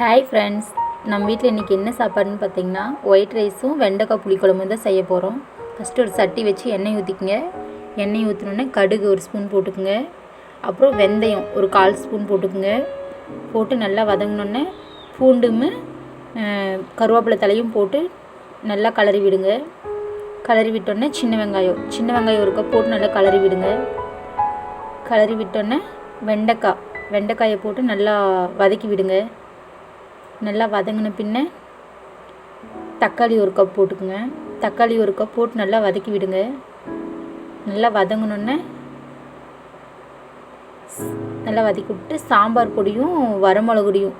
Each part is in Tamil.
ஹாய் ஃப்ரெண்ட்ஸ், நம்ம வீட்டில் இன்றைக்கி என்ன சாப்பாடுன்னு பார்த்தீங்கன்னா ஒயிட் ரைஸும் வெண்டைக்காய் புளிக்குழம்பும் தான் செய்ய போகிறோம். ஃபஸ்ட்டு ஒரு சட்டி வச்சு எண்ணெய் ஊற்றிக்குங்க. எண்ணெய் ஊற்றினோன்னே கடுகு ஒரு ஸ்பூன் போட்டுக்குங்க. அப்புறம் வெந்தயம் ஒரு 1/4 ஸ்பூன் போட்டுக்குங்க. போட்டு நல்லா வதங்கினோன்னே பூண்டும் கருவேப்பிலை தலையும் போட்டு நல்லா கிளறி விடுங்க. கிளறி விட்டோன்னே சின்ன வெங்காயம் ஒரு கப் போட்டு நல்லா கிளறி விடுங்க. கிளறி விட்டோன்னே வெண்டைக்காயை போட்டு நல்லா வதக்கி விடுங்க. நல்லா வதங்கின பின்ன தக்காளி ஒரு கப் போட்டுக்குங்க. தக்காளி ஒரு கப் போட்டு நல்லா வதக்கி விடுங்க. நல்லா வதங்கினோன்னே நல்லா வதக்கி விட்டு சாம்பார் பொடியும் வரமிளகுடியும்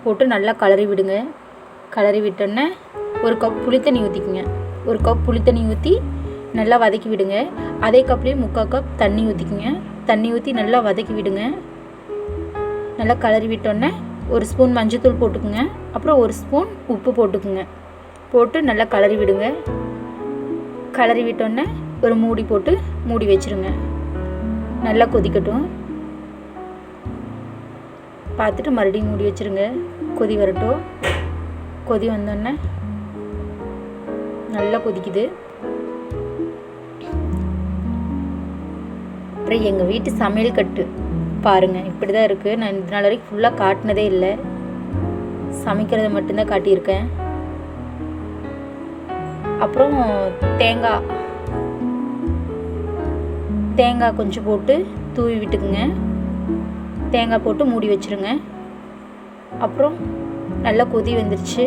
போட்டு நல்லா கிளறி விடுங்க. கிளறி விட்டோன்னே ஒரு கப் புளித்தண்ணி ஊற்றிக்குங்க. ஒரு கப் புளித்தண்ணி ஊற்றி நல்லா வதக்கி விடுங்க. அதே கப்லேயே 3/4 கப் தண்ணி ஊற்றிக்குங்க. தண்ணி ஊற்றி நல்லா வதக்கி விடுங்க. நல்லா கிளறி விட்டோன்னே ஒரு ஸ்பூன் மஞ்சள்தூள் போட்டுக்குங்க. அப்புறம் ஒரு ஸ்பூன் உப்பு போட்டுக்குங்க. போட்டு நல்லா கிளறி விடுங்க. கிளறி விட்டோன்னே ஒரு மூடி போட்டு மூடி வச்சுருங்க. நல்லா கொதிக்கட்டும். பார்த்துட்டு மறுபடியும் மூடி வச்சுருங்க. கொதி வரட்டும். கொதி வந்தோடனே நல்லா கொதிக்குது. அப்புறம் எங்கள் வீட்டு சமையல் கட்டு பாருங்கள், இப்படி தான் இருக்குது. நான் இந்த நாள் வரைக்கும் ஃபுல்லாக காட்டினதே இல்லை. சமைக்கிறத மட்டும்தான் காட்டியிருக்கேன். அப்புறம் தேங்காய் கொஞ்சம் போட்டு தூவி விட்டுக்குங்க. தேங்காய் போட்டு மூடி வச்சுருங்க. அப்புறம் நல்லா கொதி வந்துருச்சு.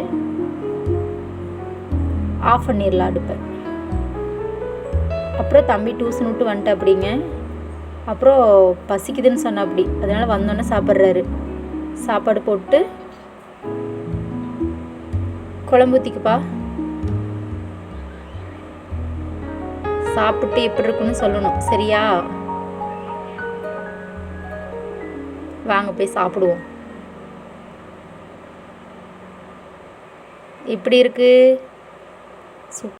ஆஃப் பண்ணிடலாம் அடுப்பை. அப்புறம் தம்பி டியூஷன் விட்டு வந்துட்டு அப்படிங்க. அப்புறம் பசிக்குதுன்னு சொன்ன அப்படி, அதனால் வந்தோன்னே சாப்பிட்றாரு. சாப்பாடு போட்டு குழம்பு ஊற்றிக்குப்பா. சாப்பிட்டு எப்படி இருக்குன்னு சொல்லணும், சரியா? வாங்க போய் சாப்பிடுவோம். எப்படி இருக்கு?